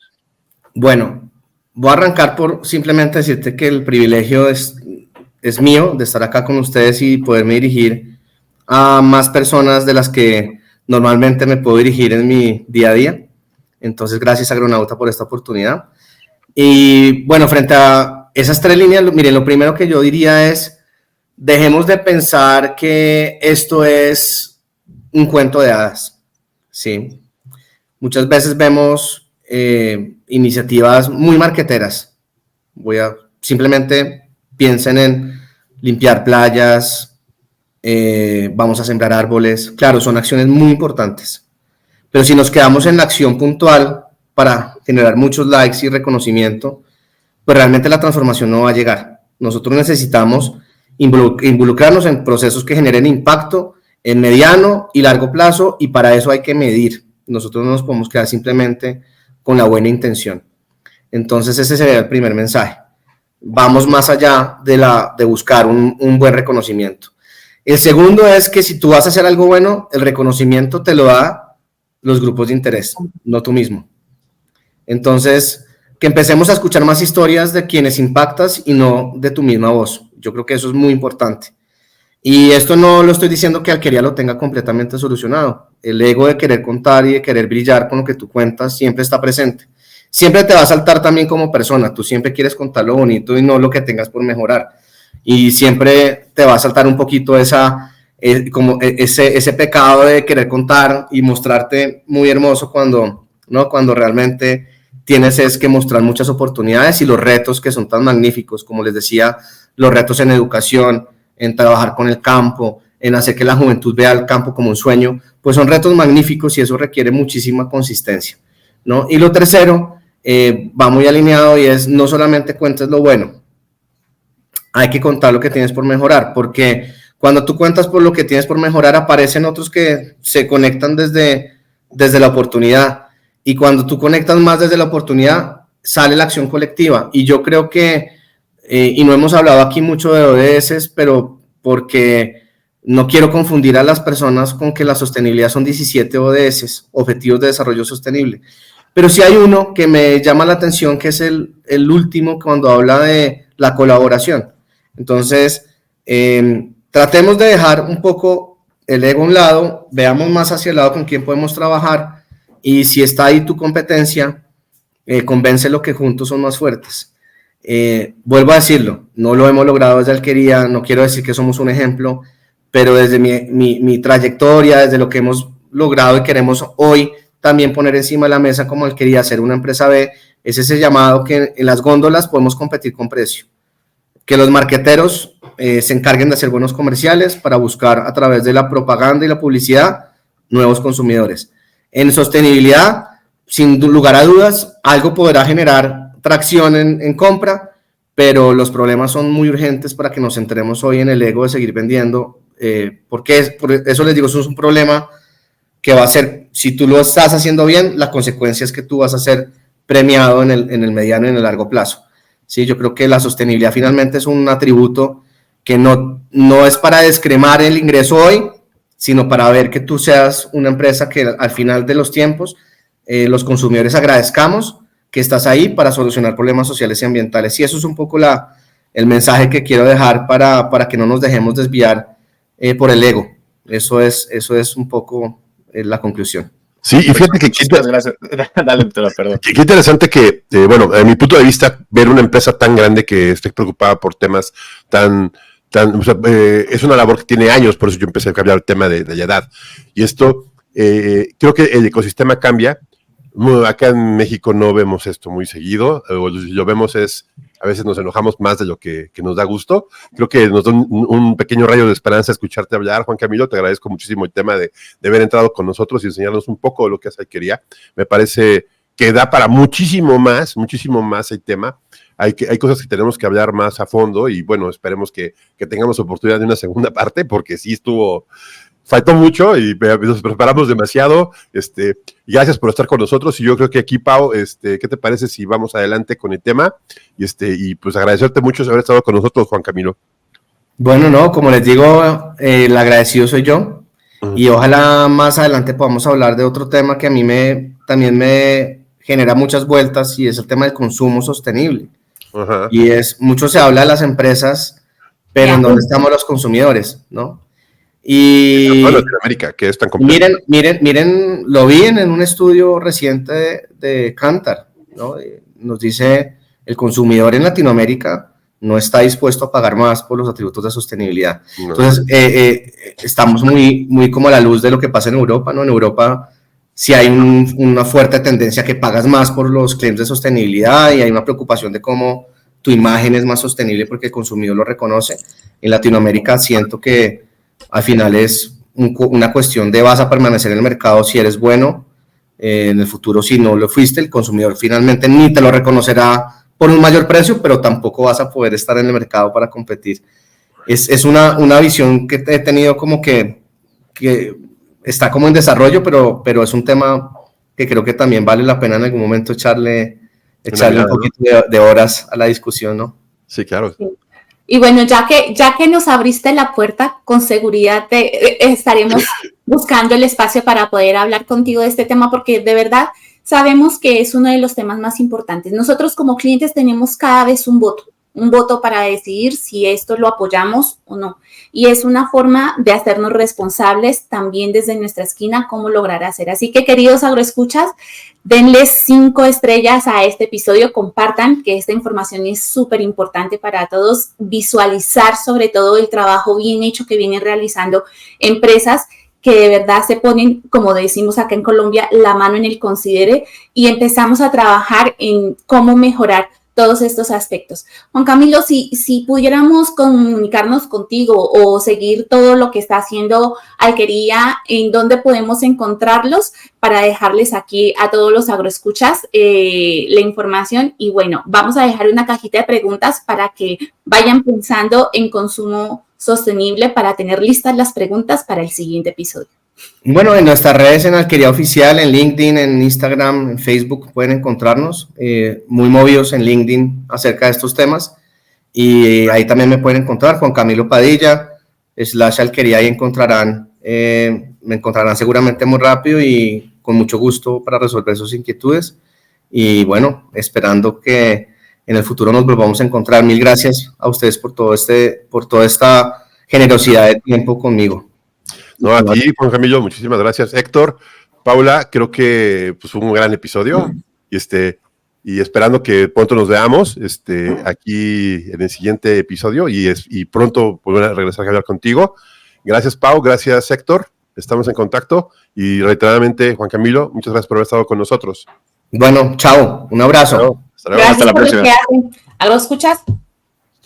Bueno, voy a arrancar por simplemente decirte que el privilegio es mío de estar acá con ustedes y poderme dirigir a más personas de las que normalmente me puedo dirigir en mi día a día. Entonces, gracias Agronauta por esta oportunidad. Y bueno, frente a esas 3 líneas, miren, lo primero que yo diría es, dejemos de pensar que esto es un cuento de hadas, ¿sí? Muchas veces vemos iniciativas muy marqueteras. Simplemente piensen en limpiar playas, vamos a sembrar árboles. Claro, son acciones muy importantes, pero si nos quedamos en la acción puntual para generar muchos likes y reconocimiento, pues realmente la transformación no va a llegar. Nosotros necesitamos involucrarnos en procesos que generen impacto en mediano y largo plazo, y para eso hay que medir. Nosotros no nos podemos quedar simplemente con la buena intención. Entonces ese sería el primer mensaje. Vamos más allá de buscar un buen reconocimiento. El segundo es que si tú vas a hacer algo bueno, el reconocimiento te lo da los grupos de interés, no tú mismo. Entonces, que empecemos a escuchar más historias de quienes impactas y no de tu misma voz. Yo creo que eso es muy importante. Y esto no lo estoy diciendo que Alquería lo tenga completamente solucionado. El ego de querer contar y de querer brillar con lo que tú cuentas siempre está presente. Siempre te va a saltar también como persona. Tú siempre quieres contar lo bonito y no lo que tengas por mejorar. Y siempre te va a saltar un poquito ese pecado de querer contar y mostrarte muy hermoso cuando realmente tienes que mostrar muchas oportunidades y los retos que son tan magníficos, como les decía, los retos en educación, en trabajar con el campo, en hacer que la juventud vea el campo como un sueño, pues son retos magníficos y eso requiere muchísima consistencia, ¿no? Y lo tercero va muy alineado y es no solamente cuentes lo bueno, hay que contar lo que tienes por mejorar, porque cuando tú cuentas por lo que tienes por mejorar, aparecen otros que se conectan desde la oportunidad, y cuando tú conectas más desde la oportunidad, sale la acción colectiva. Y yo creo que, y no hemos hablado aquí mucho de ODS, pero porque no quiero confundir a las personas con que la sostenibilidad son 17 ODS, Objetivos de Desarrollo Sostenible. Pero sí hay uno que me llama la atención, que es el último, cuando habla de la colaboración. Entonces, tratemos de dejar un poco el ego a un lado, veamos más hacia el lado con quién podemos trabajar, y si está ahí tu competencia, convéncelo que juntos son más fuertes. Vuelvo a decirlo, no lo hemos logrado desde Alquería, no quiero decir que somos un ejemplo, pero desde mi trayectoria, desde lo que hemos logrado y queremos hoy también poner encima de la mesa como Alquería ser una empresa B, es ese llamado que en las góndolas podemos competir con precio. Que los marqueteros se encarguen de hacer buenos comerciales para buscar a través de la propaganda y la publicidad nuevos consumidores. En sostenibilidad, sin lugar a dudas, algo podrá generar tracción en compra, pero los problemas son muy urgentes para que nos centremos hoy en el ego de seguir vendiendo, porque por eso les digo, eso es un problema que va a ser, si tú lo estás haciendo bien, la consecuencia es que tú vas a ser premiado en el mediano y en el largo plazo. Sí, yo creo que la sostenibilidad finalmente es un atributo que no es para descremar el ingreso hoy, sino para ver que tú seas una empresa que al final de los tiempos los consumidores agradezcamos que estás ahí para solucionar problemas sociales y ambientales. Y eso es un poco el mensaje que quiero dejar para que no nos dejemos desviar por el ego. Eso es un poco la conclusión. Sí, y fíjate que gracias. Dale, perdón. Qué interesante que, bueno, a mi punto de vista, ver una empresa tan grande que esté preocupada por temas o sea, es una labor que tiene años, por eso yo empecé a cambiar el tema de la edad. Y esto, creo que el ecosistema cambia. Acá en México no vemos esto muy seguido, o lo vemos a veces nos enojamos más de lo que nos da gusto. Creo que nos da un pequeño rayo de esperanza escucharte hablar, Juan Camilo. Te agradezco muchísimo el tema de haber entrado con nosotros y enseñarnos un poco de lo que hace Alquería. Me parece que da para muchísimo más el tema. Hay cosas que tenemos que hablar más a fondo y bueno, esperemos que tengamos oportunidad de una segunda parte, porque sí faltó mucho y nos preparamos demasiado. Gracias por estar con nosotros y yo creo que aquí, Pau, ¿qué te parece si vamos adelante con el tema? Y pues agradecerte mucho por haber estado con nosotros, Juan Camilo. Bueno, no, como les digo, el agradecido soy yo. Y ojalá más adelante podamos hablar de otro tema que a mí también me genera muchas vueltas, y es el tema del consumo sostenible. Ajá. Y mucho se habla de las empresas, pero ¿en dónde estamos los consumidores, no? Y bueno, Latinoamérica, que es tan complejo. Miren, lo vi en un estudio reciente de Kantar, ¿no? Nos dice, el consumidor en Latinoamérica no está dispuesto a pagar más por los atributos de sostenibilidad. No. Entonces, estamos muy como a la luz de lo que pasa en Europa, ¿no? En Europa sí hay una fuerte tendencia que pagas más por los claims de sostenibilidad y hay una preocupación de cómo tu imagen es más sostenible porque el consumidor lo reconoce. En Latinoamérica siento que al final es una cuestión de vas a permanecer en el mercado si eres bueno, en el futuro si no lo fuiste, el consumidor finalmente ni te lo reconocerá por un mayor precio, pero tampoco vas a poder estar en el mercado para competir. Es una visión que he tenido como que está como en desarrollo, pero es un tema que creo que también vale la pena en algún momento echarle un poquito de horas a la discusión, ¿no? Sí, claro. Sí. Y bueno, ya que nos abriste la puerta, con seguridad estaremos buscando el espacio para poder hablar contigo de este tema, porque de verdad sabemos que es uno de los temas más importantes. Nosotros como clientes tenemos cada vez un voto para decidir si esto lo apoyamos o no. Y es una forma de hacernos responsables también desde nuestra esquina cómo lograr hacer. Así que, queridos agroescuchas, denles 5 estrellas a este episodio, compartan, que esta información es súper importante para todos, visualizar sobre todo el trabajo bien hecho que vienen realizando empresas que de verdad se ponen, como decimos acá en Colombia, la mano en el considere y empezamos a trabajar en cómo mejorar todos estos aspectos. Juan Camilo, si pudiéramos comunicarnos contigo o seguir todo lo que está haciendo Alquería, ¿en dónde podemos encontrarlos para dejarles aquí a todos los agroescuchas la información? Y bueno, vamos a dejar una cajita de preguntas para que vayan pensando en consumo sostenible para tener listas las preguntas para el siguiente episodio. Bueno, en nuestras redes, en Alquería Oficial, en LinkedIn, en Instagram, en Facebook, pueden encontrarnos, muy movidos en LinkedIn acerca de estos temas, y ahí también me pueden encontrar, Juan Camilo Padilla, /Alquería, y me encontrarán seguramente muy rápido y con mucho gusto para resolver sus inquietudes, y bueno, esperando que en el futuro nos volvamos a encontrar. Mil gracias a ustedes por toda esta generosidad de tiempo conmigo. No, a ti, Juan Camilo, muchísimas gracias. Héctor, Paula, creo que pues, fue un gran episodio y esperando que pronto nos veamos aquí en el siguiente episodio y pronto volver a regresar a hablar contigo. Gracias, Pau, gracias, Héctor. estamos en contacto y reiteradamente, Juan Camilo, muchas gracias por haber estado con nosotros. Bueno, chao, un abrazo. Hasta luego. Gracias Hasta la por lo próxima. que hacen. ¿Algo escuchas?